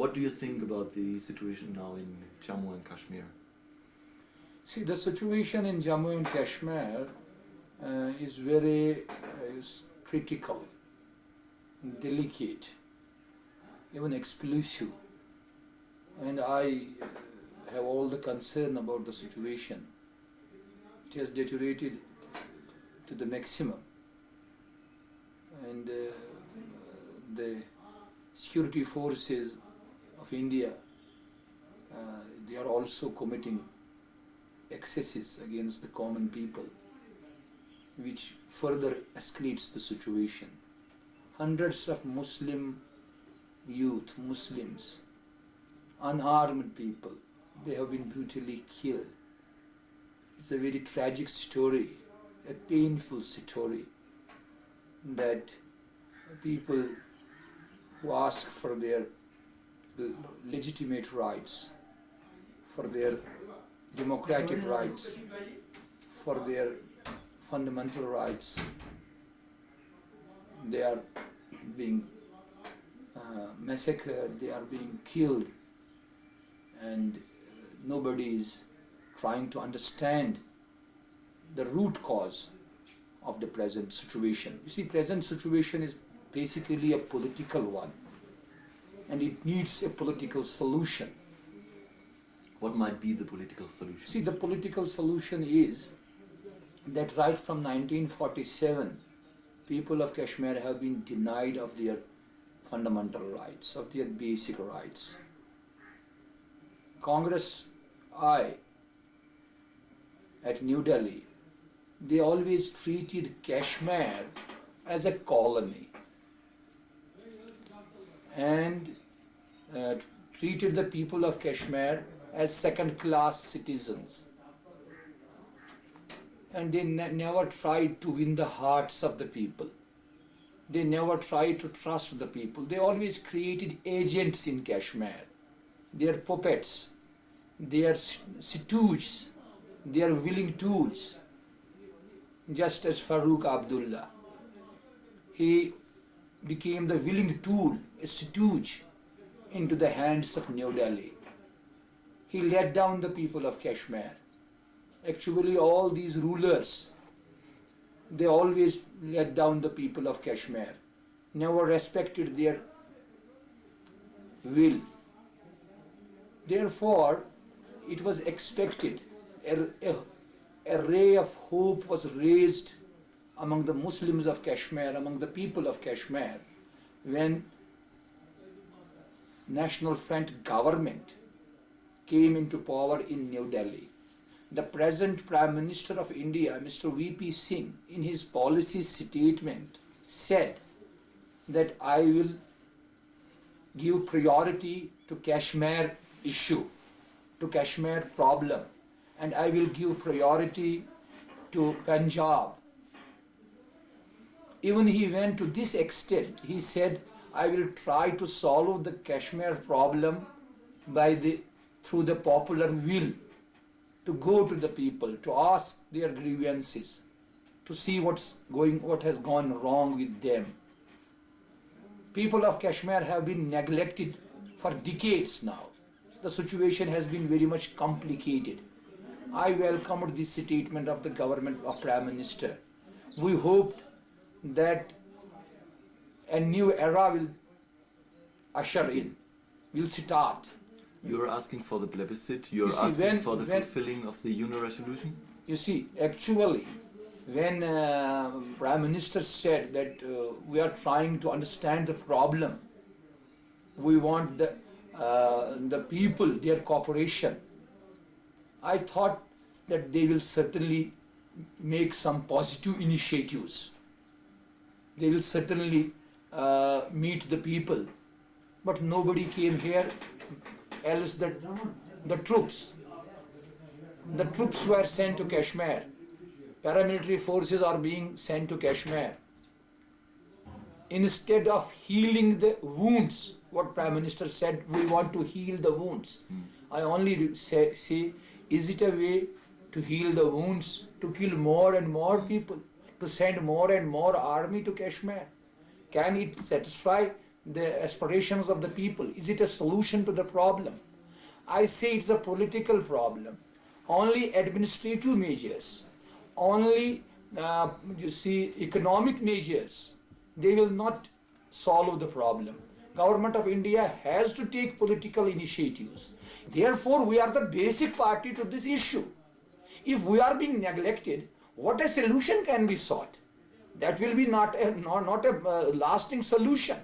What do you think about the situation now in Jammu and Kashmir? See, the situation in Jammu and Kashmir is very critical, delicate, even explosive. And I have all the concern about the situation. It has deteriorated to the maximum. And the security forces of India, they are also committing excesses against the common people, which further escalates the situation. Hundreds of Muslim youth, Muslims, unarmed people, they have been brutally killed. It's a very tragic story, a painful story, that people who ask for their legitimate rights, for their democratic rights, for their fundamental rights, they are being massacred, they are being killed, and nobody is trying to understand the root cause of the present situation. You see, present situation is basically a political one, and it needs a political solution. What might be the political solution? See, the political solution is that right from 1947, people of Kashmir have been denied of their fundamental rights, of their basic rights. Congress at New Delhi, they always treated Kashmir as a colony and treated the people of Kashmir as second-class citizens. And they never tried to win the hearts of the people. They never tried to trust the people. They always created agents in Kashmir. They are puppets. They are stooges. They are willing tools. Just as Farooq Abdullah, he became the willing tool, a stooge, into the hands of New Delhi. He let down the people of Kashmir. Actually, all these rulers, they always let down the people of Kashmir, never respected their will. Therefore, it was expected, a ray of hope was raised among the Muslims of Kashmir, among the people of Kashmir, when National Front government came into power in New Delhi. The present Prime Minister of India, Mr. V.P. Singh, in his policy statement said that I will give priority to Kashmir issue, to Kashmir problem, and I will give priority to Punjab. Even he went to this extent, he said, I will try to solve the Kashmir problem through the popular will, to go to the people, to ask their grievances, to see what has gone wrong with them. People of Kashmir have been neglected for decades now. The situation has been very much complicated. I welcomed this statement of the government of Prime Minister. We hoped that a new era will usher in, will start. You're asking for the plebiscite? You're asking for the fulfilling of the UNO resolution? You see, actually, when Prime Minister said that we are trying to understand the problem, we want the people, their cooperation, I thought that they will certainly make some positive initiatives. They will certainly meet the people. But nobody came here, else the troops were sent to Kashmir. Paramilitary forces are being sent to Kashmir. Instead of healing the wounds, what Prime Minister said, we want to heal the wounds. I only say, is it a way to heal the wounds, to kill more and more people, to send more and more army to Kashmir? Can it satisfy the aspirations of the people? Is it a solution to the problem? I say it's a political problem. Only administrative measures, only economic measures, they will not solve the problem. Government of India has to take political initiatives. Therefore, we are the basic party to this issue. If we are being neglected, what a solution can be sought? That will be not a lasting solution.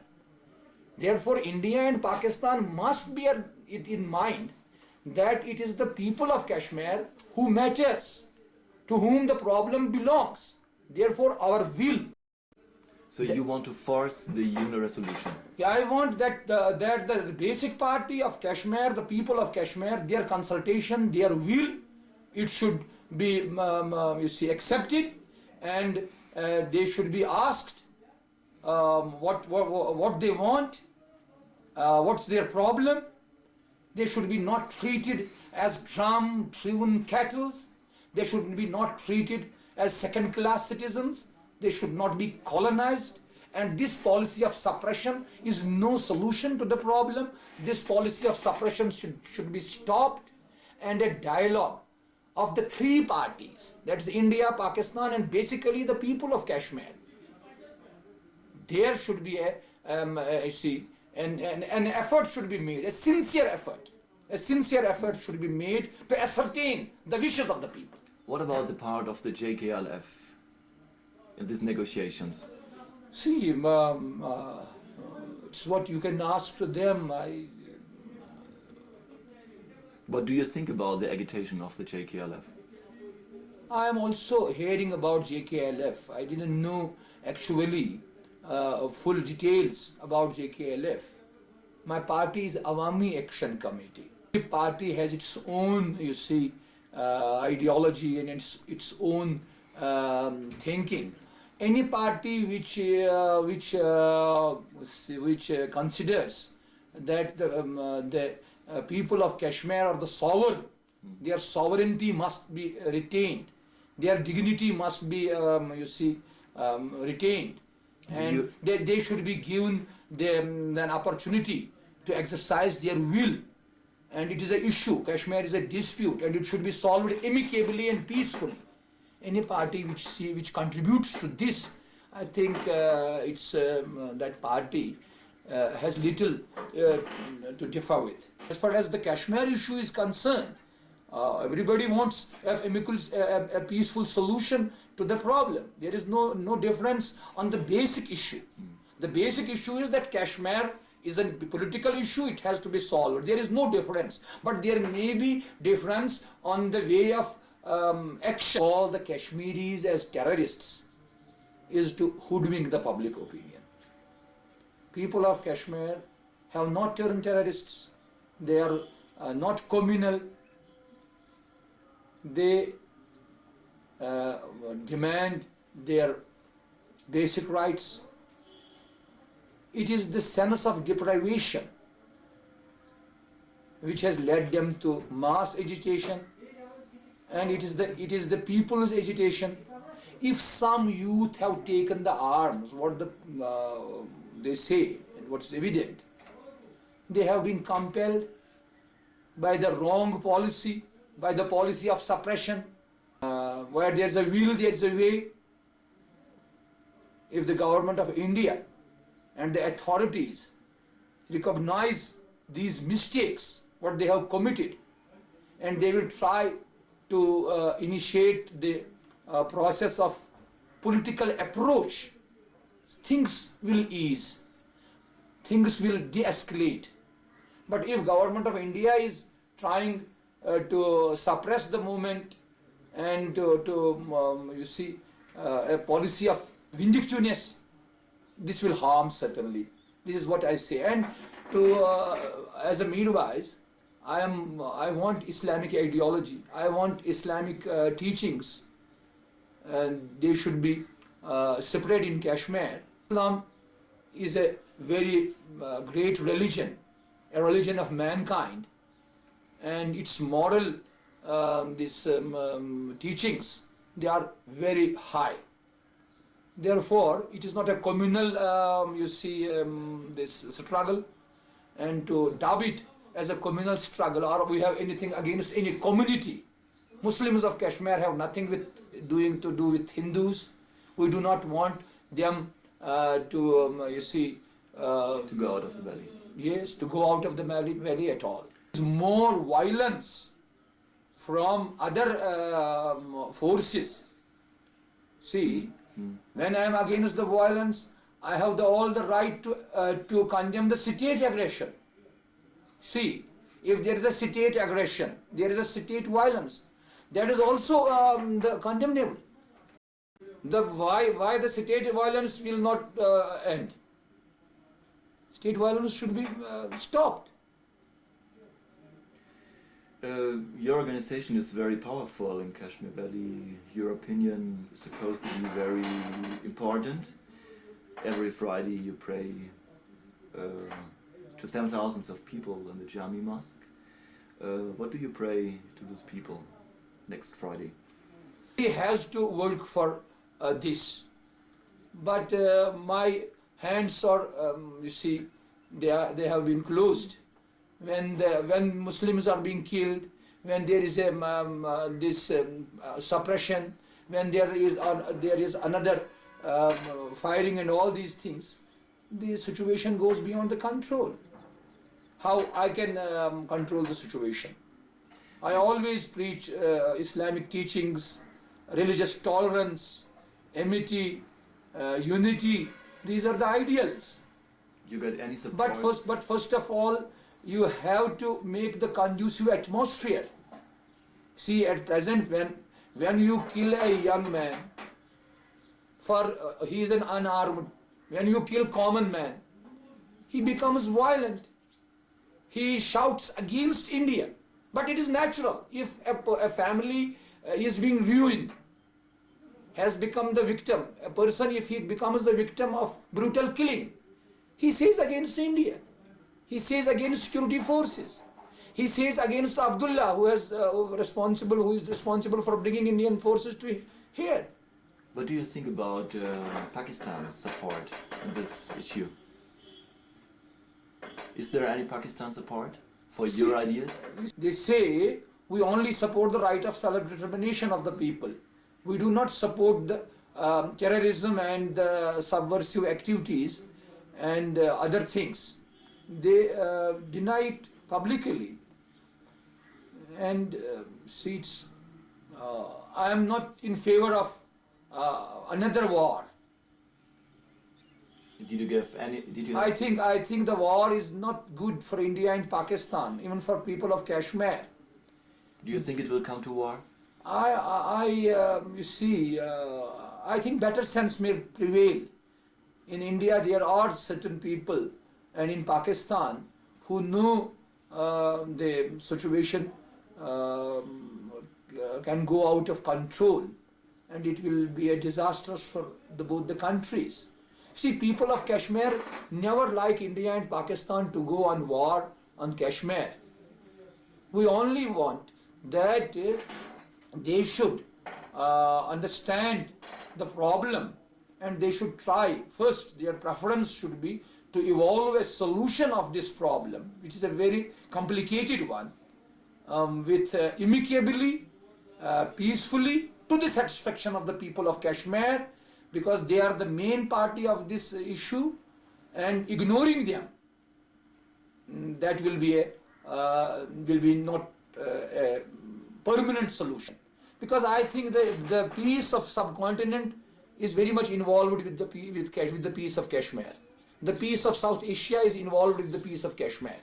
Therefore, India and Pakistan must bear it in mind that it is the people of Kashmir who matters, to whom the problem belongs. Therefore, our will. So you want to force the UN resolution? Yeah, I want that the basic party of Kashmir, the people of Kashmir, their consultation, their will, it should be accepted, and they should be asked what they want, what's their problem. They should be not treated as drum-driven cattle. They should be not treated as second-class citizens. They should not be colonized. And this policy of suppression is no solution to the problem. This policy of suppression should be stopped, and a dialogue of the three parties, that's India, Pakistan, and basically the people of Kashmir. There should be an effort should be made, a sincere effort. A sincere effort should be made to ascertain the wishes of the people. What about the part of the JKLF in these negotiations? See, it's what you can ask to them. What do you think about the agitation of the JKLF? I am also hearing about JKLF. I didn't know actually full details about JKLF. My party is Awami Action Committee. Every party has its own, ideology and its own thinking. Any party which considers that the people of Kashmir are the sovereign, their sovereignty must be retained, their dignity must be retained, and they should be given an opportunity to exercise their will. And it is an issue. Kashmir is a dispute, and it should be solved amicably and peacefully. Any party which contributes to this, I think that party has little to differ with. As far as the Kashmir issue is concerned, everybody wants a peaceful solution to the problem. There is no difference on the basic issue. The basic issue is that Kashmir is a political issue, it has to be solved. There is no difference. But there may be difference on the way of action. All the Kashmiris as terrorists is to hoodwink the public opinion. People of Kashmir have not turned terrorists. They are not communal. They demand their basic rights. It is the sense of deprivation which has led them to mass agitation, and it is the people's agitation. If some youth have taken the arms, what they say and what's evident, they have been compelled by the wrong policy, by the policy of suppression. Where there's a will, there's a way. If the government of India and the authorities recognize these mistakes, what they have committed, and they will try to initiate the process of political approach, things will ease, things will de-escalate. But if government of India is trying to suppress the movement and a policy of vindictiveness, this will harm certainly. This is what I say. And as a Mirwaiz, I want Islamic ideology. I want Islamic teachings, and they should be separate in Kashmir. Islam is a very great religion, a religion of mankind, and its moral teachings, they are very high. Therefore, it is not a communal, this struggle, and to dub it as a communal struggle, or we have anything against any community. Muslims of Kashmir have nothing to do with Hindus. We do not want them to go out of the valley. Yes, to go out of the valley at all. There's more violence from other forces. See, when I am against the violence, I have all the right to condemn the state aggression. See, if there is a state aggression, there is a state violence, that is also the condemnable. Why the state violence will not end? State violence should be stopped. Your organization is very powerful in Kashmir Valley. Your opinion is supposed to be very important. Every Friday you pray to thousands of people in the Jami Mosque. What do you pray to those people next Friday? He has to work for this, but my hands are, they have been closed. When Muslims are being killed, when there is this suppression, when there is another firing and all these things, the situation goes beyond the control. How I can control the situation? I always preach Islamic teachings, religious tolerance, amity, unity. These are the ideals. You got any support? But first of all, you have to make the conducive atmosphere. See, at present, when you kill a young man, he is an unarmed, when you kill common man, he becomes violent. He shouts against India. But it is natural. If a family is being ruined, has become the victim, a person, if he becomes the victim of brutal killing, he says against India. He says against security forces. He says against Abdullah, who is responsible for bringing Indian forces to here. What do you think about Pakistan's support in this issue? Is there any Pakistan support for your ideas? They say we only support the right of self-determination of the people. We do not support the terrorism and subversive activities and other things. They deny it publicly. And I am not in favor of another war. Did you give any? I think the war is not good for India and Pakistan, even for people of Kashmir. Do you think it will come to war? I think better sense may prevail. In India, there are certain people, and in Pakistan, who know the situation can go out of control, and it will be a disastrous for both the countries. See, people of Kashmir never like India and Pakistan to go on war on Kashmir. We only want that they should understand the problem, and they should try. First, their preference should be to evolve a solution of this problem, which is a very complicated one, with amicably, peacefully, to the satisfaction of the people of Kashmir, because they are the main party of this issue, and ignoring them, that will be not a permanent solution. Because I think the peace of subcontinent is very much involved with the peace of Kashmir. The peace of South Asia is involved with the peace of Kashmir.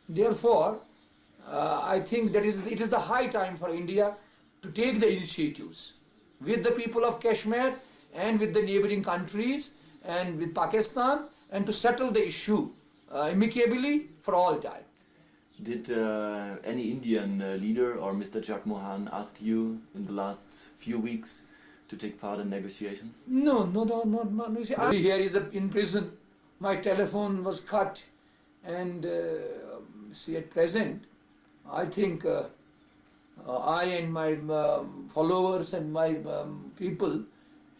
Therefore, I think that it is the high time for India to take the initiatives with the people of Kashmir and with the neighboring countries and with Pakistan, and to settle the issue amicably for all time. Did any Indian leader or Mr. Jagmohan ask you in the last few weeks to take part in negotiations? No. See, here is in prison. My telephone was cut, and see, at present, I think I and my followers and my people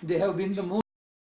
They have been the most